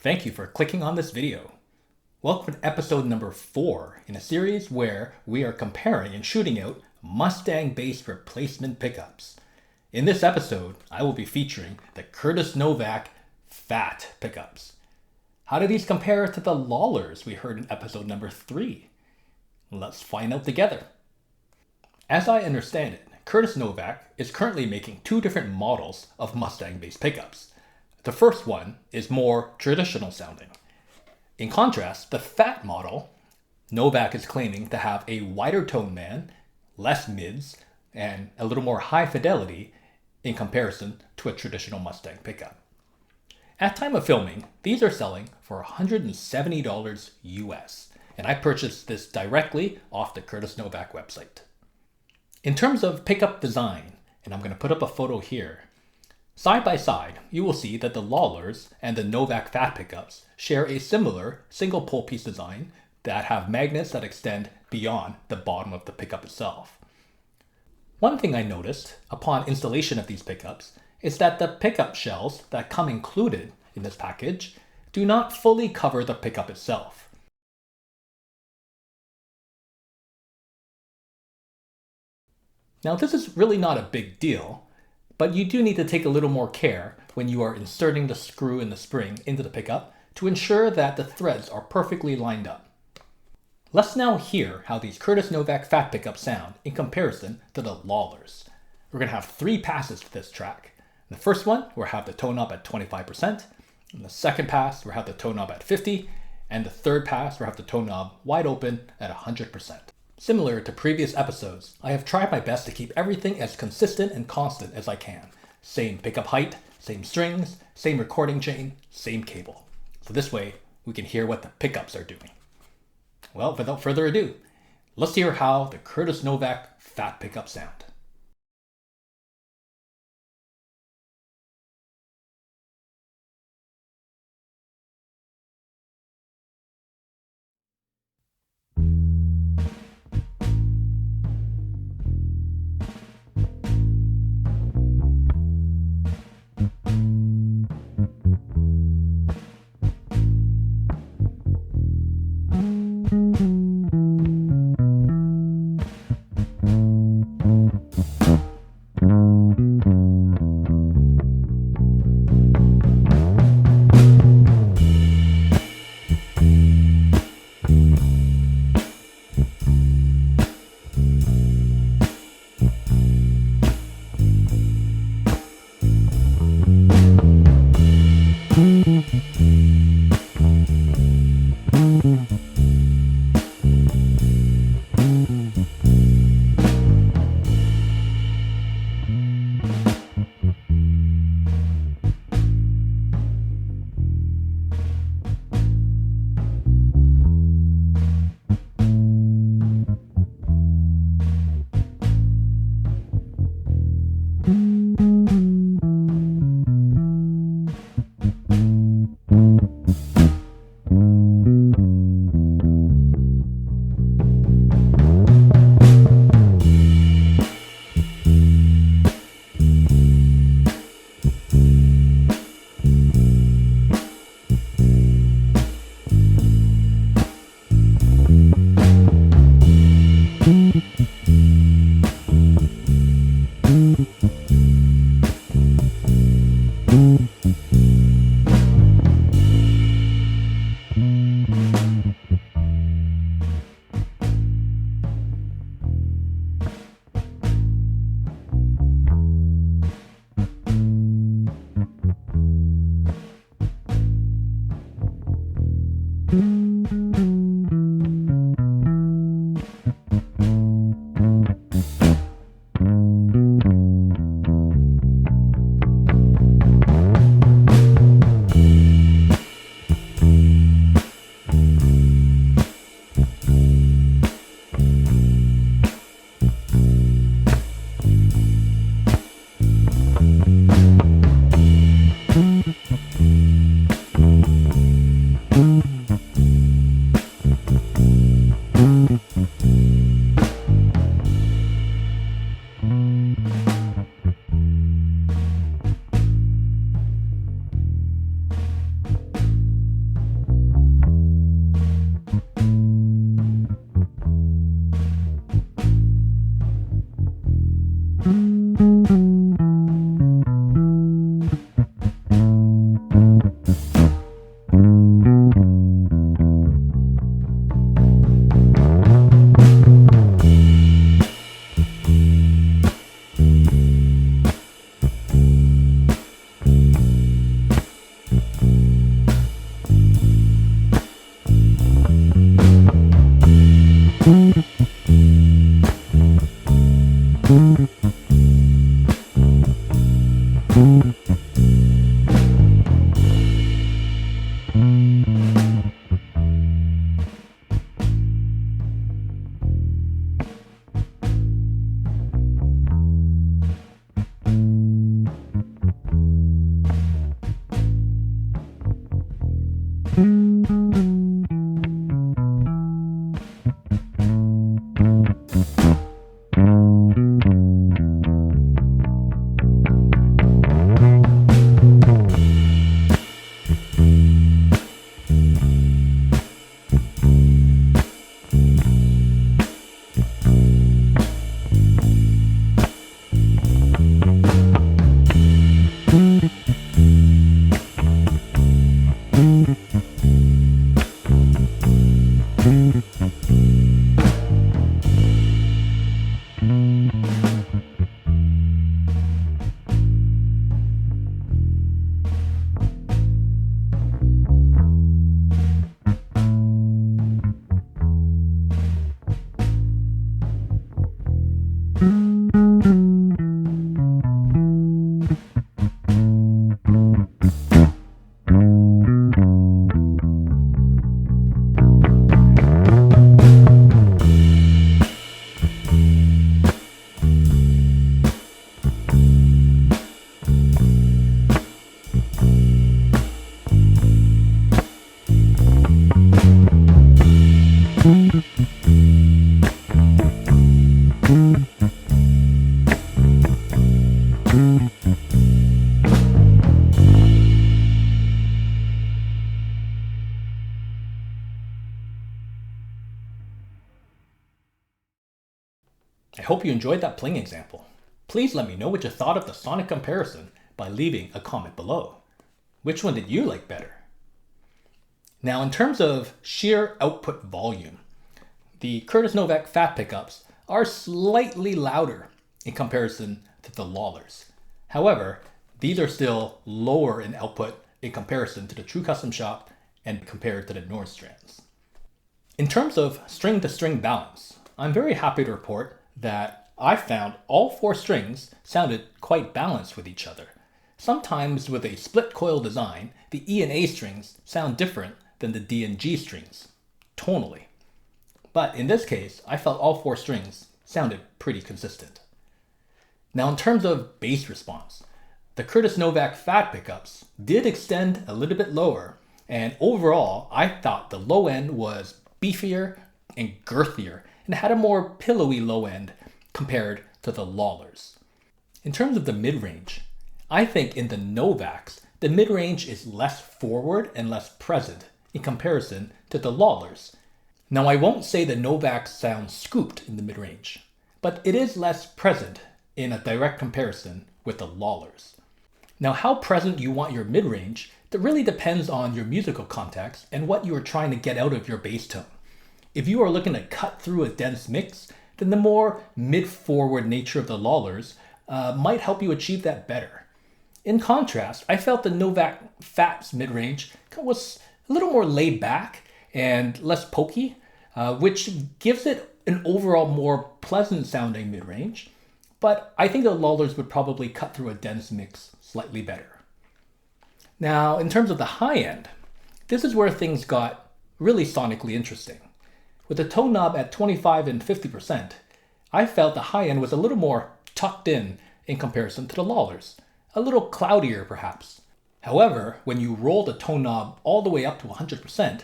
Thank you for clicking on this video. Welcome to episode number 4 in a series where we are comparing and shooting out Mustang Bass replacement pickups. In this episode, I will be featuring the Novak Fat pickups. How do these compare to the Lawlers we heard in episode number 3? Let's find out together. As I understand it, Novak is currently making 2 different models of Mustang Bass pickups. The first one is more traditional sounding. In contrast, the Fat model, Novak is claiming to have a wider tone band, less mids, and a little more high fidelity in comparison to a traditional Mustang pickup. At time of filming, these are selling for $170 US, and I purchased this directly off the Novak website. In terms of pickup design, and I'm going to put up a photo here, side by side, you will see that the Lawlers and the Novak Fat pickups share a similar single pole piece design that have magnets that extend beyond the bottom of the pickup itself. One thing I noticed upon installation of these pickups is that the pickup shells that come included in this package do not fully cover the pickup itself. Now, this is really not a big deal, but you do need to take a little more care when you are inserting the screw and the spring into the pickup to ensure that the threads are perfectly lined up. Let's now hear how these Novak Fat pickups sound in comparison to the Lawlers. We're going to have 3 passes to this track. The first one, we'll have the tone knob at 25%. In the second pass, we'll have the tone knob at 50%. And the third pass, we'll have the tone knob wide open at 100%. Similar to previous episodes, I have tried my best to keep everything as consistent and constant as I can. Same pickup height, same strings, same recording chain, same cable. So this way, we can hear what the pickups are doing. Well, without further ado, let's hear how the Novak Fat pickups sound. I hope you enjoyed that pling example. Please let me know what you thought of the sonic comparison by leaving a comment below. Which one did you like better? Now, in terms of sheer output volume, the Curtis Novak Fat pickups are slightly louder in comparison to the Lawlers. However, these are still lower in output in comparison to the True Custom Shop and compared to the Nordstrands. In terms of string-to-string balance, I'm very happy to report that I found all 4 strings sounded quite balanced with each other. Sometimes with a split coil design, the E and A strings sound different than the D and G strings, tonally. But in this case, I felt all 4 strings sounded pretty consistent. Now in terms of bass response, the Curtis Novak Fat pickups did extend a little bit lower, and overall I thought the low end was beefier and girthier and had a more pillowy low end compared to the Lawlers. In terms of the mid-range, I think in the Novaks, the mid-range is less forward and less present in comparison to the Lawlers. Now I won't say the Novaks sound scooped in the mid-range, but it is less present in a direct comparison with the Lawlers. Now how present you want your mid-range, that really depends on your musical context and what you are trying to get out of your bass tone. If you are looking to cut through a dense mix, then the more mid-forward nature of the Lawlers might help you achieve that better. In contrast, I felt the Novak Fat's mid-range was a little more laid back and less pokey, which gives it an overall more pleasant sounding mid-range, but I think the Lawlers would probably cut through a dense mix slightly better. Now, in terms of the high end, this is where things got really sonically interesting. With the tone knob at 25 and 50%, I felt the high end was a little more tucked in comparison to the Lawlers, a little cloudier perhaps. However, when you roll the tone knob all the way up to 100%,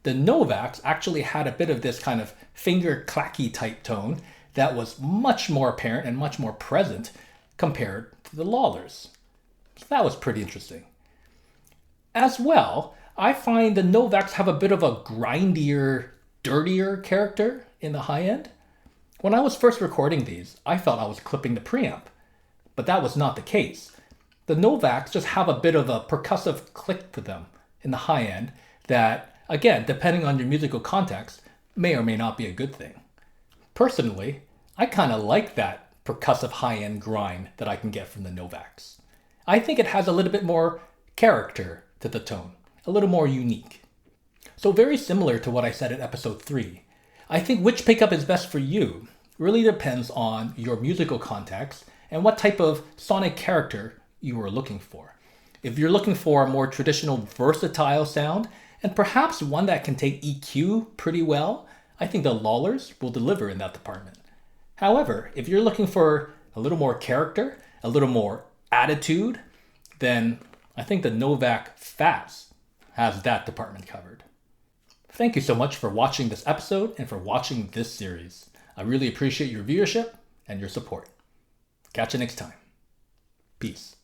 the Novaks actually had a bit of this kind of finger clacky type tone that was much more apparent and much more present compared to the Lawlers. So that was pretty interesting. As well, I find the Novaks have a bit of a grindier, dirtier character in the high end. When I was first recording these, I felt I was clipping the preamp, but that was not the case. The Novaks just have a bit of a percussive click to them in the high end that, again, depending on your musical context, may or may not be a good thing. Personally, I kind of like that percussive high-end grind that I can get from the Novaks. I think it has a little bit more character to the tone, a little more unique. So very similar to what I said in episode 3, I think which pickup is best for you really depends on your musical context and what type of sonic character you are looking for. If you're looking for a more traditional versatile sound, and perhaps one that can take EQ pretty well, I think the Lawlers will deliver in that department. However, if you're looking for a little more character, a little more attitude, then I think the Novak Fats has that department covered. Thank you so much for watching this episode and for watching this series. I really appreciate your viewership and your support. Catch you next time. Peace.